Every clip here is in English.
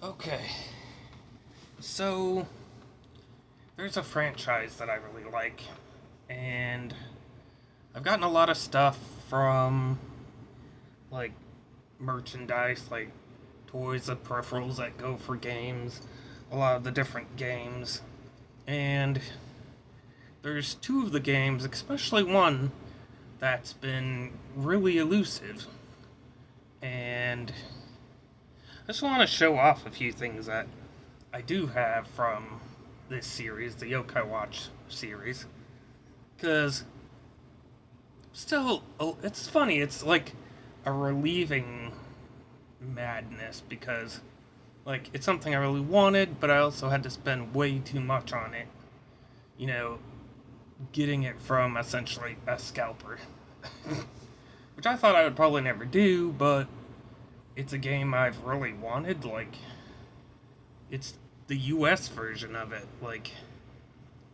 Okay, so there's a franchise that I really like, and I've gotten a lot of stuff from like merchandise, like toys and peripherals that go for games, a lot of the different games, and there's two of the games, especially one that's been really elusive, and I just want to show off a few things that I do have from this series, the Yokai Watch series, because still, it's funny. It's like a relieving madness because, like, it's something I really wanted, but I also had to spend way too much on it. You know, getting it from essentially a scalper, which I thought I would probably never do, but it's a game I've really wanted. Like, it's the US version of it. Like,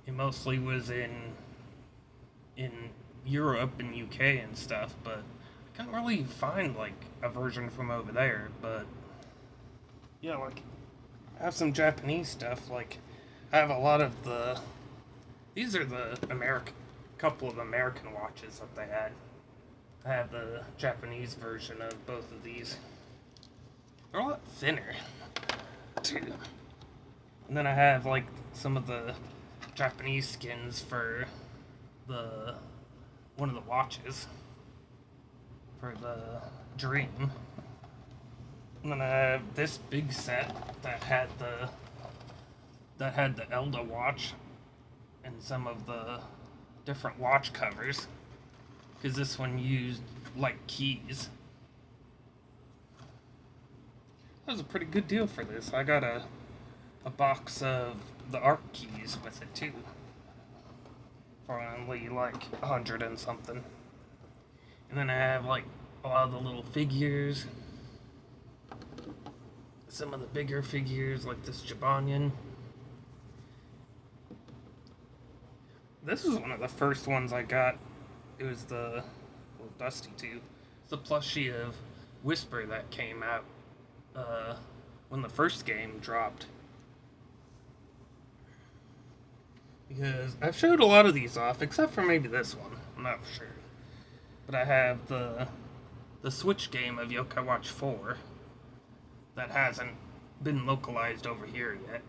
it mostly was in Europe and UK and stuff, but I couldn't really find like a version from over there. But yeah, like I have some Japanese stuff. Like I have a lot of the. These are the American couple of American watches that they had. I have the Japanese version of both of these. They're a lot thinner too. And then I have like some of the Japanese skins for the one of the watches for the Dream. And then I have this big set that had the Elda watch and some of the different watch covers because this one used like keys. That was a pretty good deal for this. I got a box of the art keys with it too for only like 100 and something. And then I have like a lot of the little figures, some of the bigger figures like this Jabanian. This was one of the first ones I got. It was the Dusty too. It's the plushie of Whisper that came out when the first game dropped. Because I've showed a lot of these off, except for maybe this one. I'm not sure. But I have the Switch game of Yokai Watch 4 that hasn't been localized over here yet.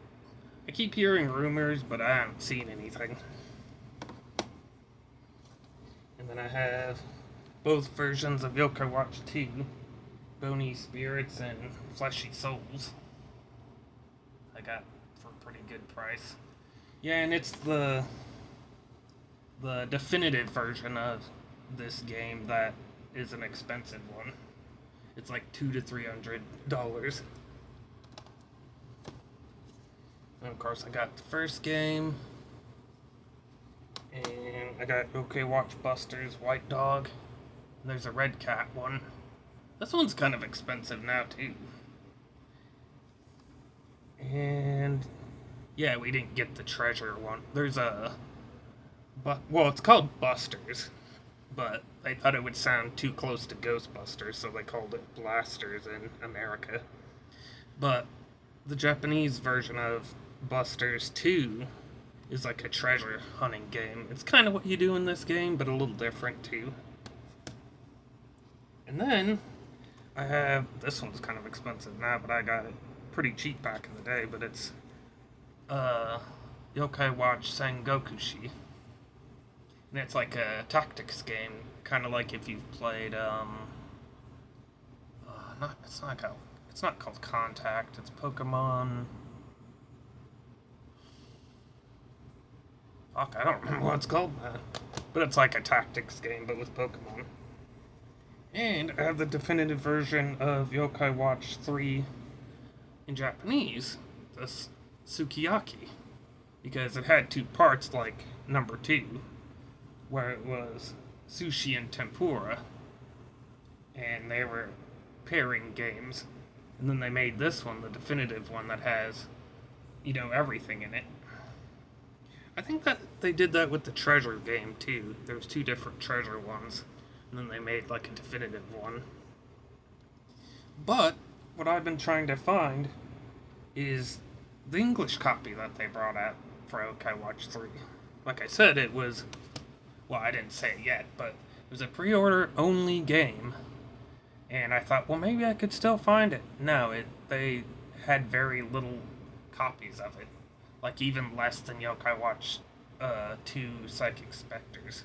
I keep hearing rumors, but I haven't seen anything. And then I have both versions of Yokai Watch 2, Bony Spirits and Fleshy Souls. I got for a pretty good price. Yeah, and it's the definitive version of this game that is an expensive one. It's like $200 to $300. And of course, I got the first game, and I got OK Watch Busters White Dog. And there's a Red Cat one. This one's kind of expensive now too. And yeah, we didn't get the treasure one. There's well, it's called Busters, but they thought it would sound too close to Ghostbusters, so they called it Blasters in America. But the Japanese version of Busters 2 is like a treasure hunting game. It's kind of what you do in this game, but a little different too. And then I have this one's kind of expensive now, but I got it pretty cheap back in the day. But it's Yokai Watch Sengokushi, and it's like a tactics game, kind of like if you've played it's not called Contact. It's Pokemon. Fuck, I don't remember what it's called, but it's like a tactics game, but with Pokemon. And I have the definitive version of Yokai Watch 3 in Japanese, this Sukiyaki, because it had two parts like number 2, where it was sushi and tempura, and they were pairing games. And then they made this one, the definitive one, that has, everything in it. I think that they did that with the treasure game too. There's two different treasure ones, and then they made like a definitive one. But what I've been trying to find is the English copy that they brought out for Yokai Watch 3. Like I said, it was, well, I didn't say it yet, but it was a pre-order only game. And I thought, well, maybe I could still find it. No, they had very little copies of it. Like, even less than Yokai Watch 2 Psychic Spectres.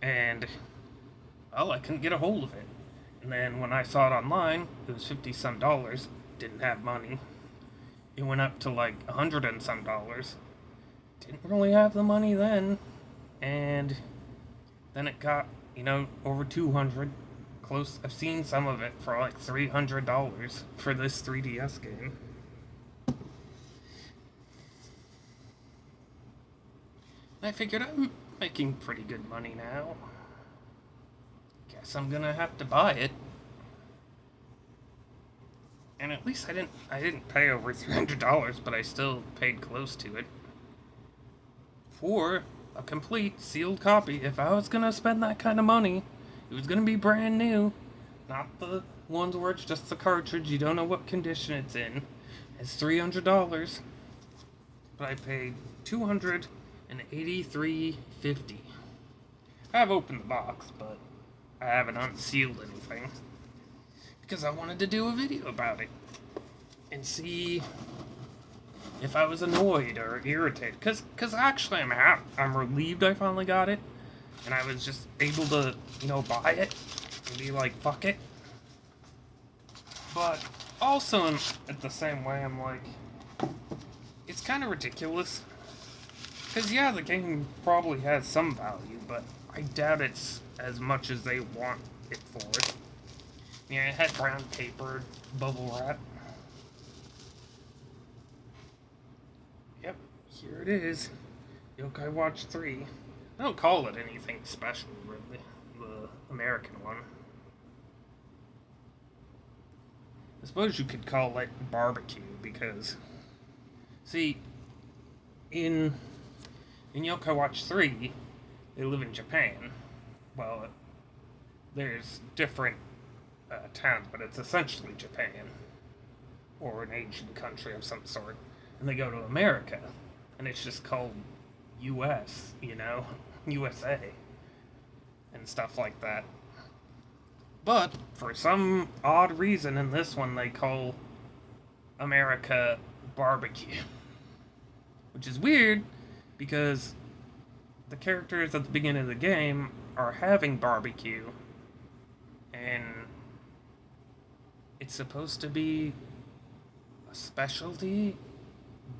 And, well, I couldn't get a hold of it. And then when I saw it online, it was $50-some. Didn't have money. It went up to like $100 and some. Didn't really have the money then. And then it got, over 200. Close. I've seen some of it for like $300 for this 3DS game. I figured I'm making pretty good money now. Guess I'm gonna have to buy it. And at least I didn't pay over $300, but I still paid close to it for a complete sealed copy. If I was gonna spend that kind of money, it was gonna be brand new, not the ones where it's just the cartridge, you don't know what condition it's in. It's $300, but I paid $283.50. I have opened the box, but I haven't unsealed anything because I wanted to do a video about it and see if I was annoyed or irritated. Because actually I'm relieved I finally got it, and I was just able to, buy it and be like, fuck it. But also at the same way, I'm like, it's kind of ridiculous. Because, yeah, the game probably has some value, but I doubt it's as much as they want it for. Yeah, it had brown paper, bubble wrap. Yep, here it is. Yokai Watch 3. I don't call it anything special, really. The American one. I suppose you could call it barbecue, because... See, in Yokai Watch 3, they live in Japan. Well, there's different towns, but it's essentially Japan, or an Asian country of some sort. And they go to America, and it's just called US, USA, and stuff like that. But for some odd reason, in this one, they call America barbecue, which is weird because the characters at the beginning of the game are having barbecue, and it's supposed to be a specialty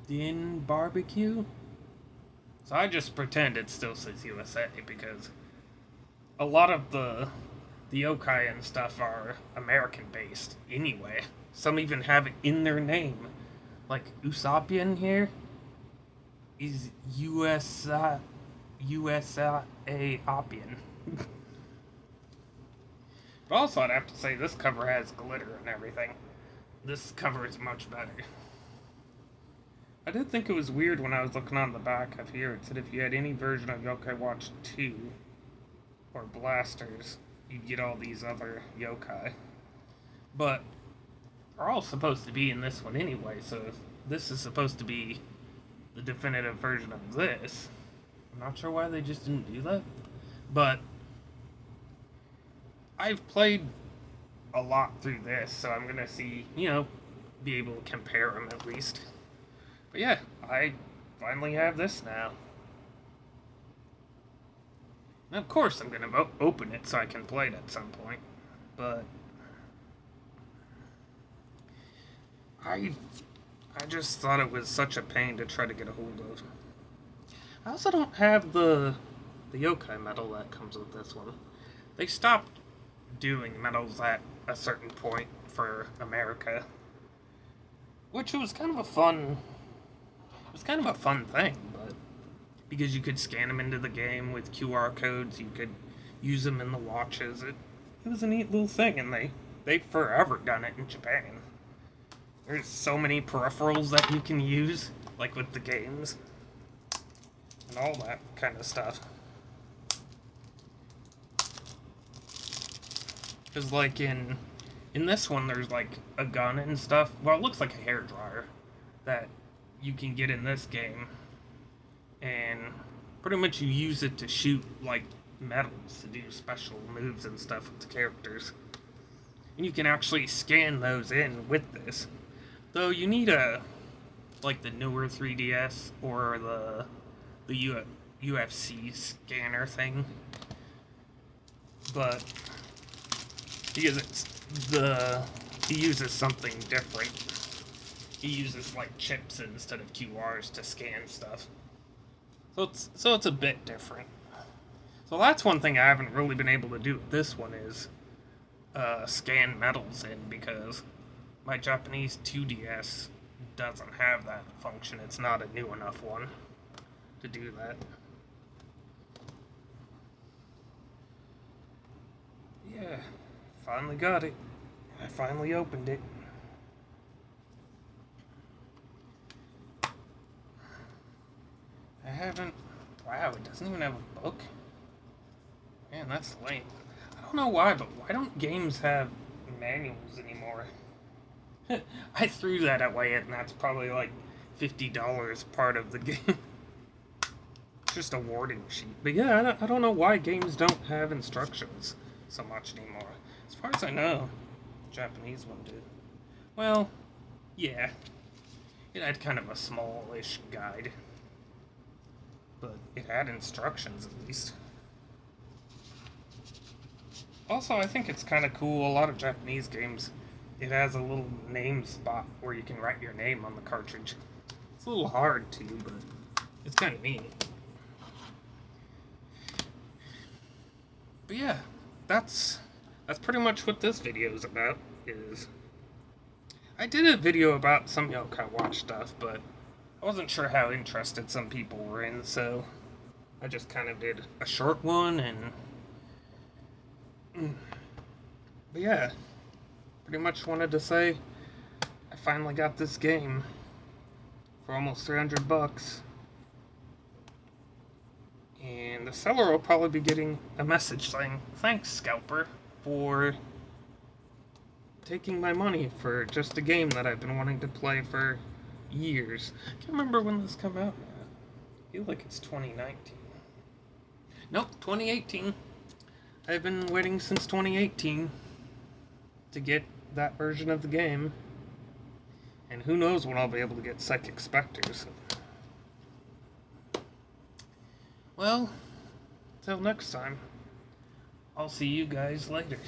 in barbecue. So I just pretend it still says USA, because a lot of the yokai and stuff are American based anyway. Some even have it in their name. Like Usoppin here is USA Oppian. But also, I'd have to say this cover has glitter and everything. This cover is much better. I did think it was weird when I was looking on the back of here. It said if you had any version of Yokai Watch 2 or Blasters, you'd get all these other yokai. But they're all supposed to be in this one anyway, so if this is supposed to be the definitive version of this, I'm not sure why they just didn't do that. But I've played a lot through this, so I'm gonna see, be able to compare them at least. But yeah, I finally have this now. And of course I'm gonna open it so I can play it at some point. But I just thought it was such a pain to try to get a hold of. I also don't have the yokai medal that comes with this one. They stopped doing medals at a certain point for America, which was kind of a fun thing, but because you could scan them into the game with QR codes, you could use them in the watches. It was a neat little thing, and they've forever done it in Japan. There's so many peripherals that you can use, like with the games and all that kind of stuff. Because like in this one, there's like a gun and stuff. Well, it looks like a hairdryer, that you can get in this game, and pretty much you use it to shoot like medals to do special moves and stuff with the characters. And you can actually scan those in with this. Though you need like the newer 3DS or the UFC scanner thing. But because he uses something different. He uses like chips instead of QRs to scan stuff. So it's a bit different. So that's one thing I haven't really been able to do with this one is scan medals in, because my Japanese 2DS doesn't have that function. It's not a new enough one to do that. Yeah, finally got it. I finally opened it. I haven't... Wow, it doesn't even have a book? Man, that's lame. I don't know why, but why don't games have manuals anymore? I threw that away, and that's probably like $50 part of the game. Just a wording sheet. But yeah, I don't know why games don't have instructions so much anymore. As far as I know, the Japanese one did. Well, yeah. It had kind of a smallish guide. But it had instructions at least. Also, I think it's kind of cool. A lot of Japanese games, it has a little name spot where you can write your name on the cartridge. It's a little hard to, but it's kind of neat. But yeah, that's pretty much what this video is about. I did a video about some Yokai Watch stuff, but I wasn't sure how interested some people were in, so I just kind of did a short one, and but yeah, pretty much wanted to say I finally got this game for almost $300, and the seller will probably be getting a message saying, "Thanks, Scalper, for taking my money for just a game that I've been wanting to play for years." I can't remember when this came out. I feel like it's 2019. Nope, 2018. I've been waiting since 2018 to get that version of the game. And who knows when I'll be able to get Psychic Spectres. Well, till next time, I'll see you guys later.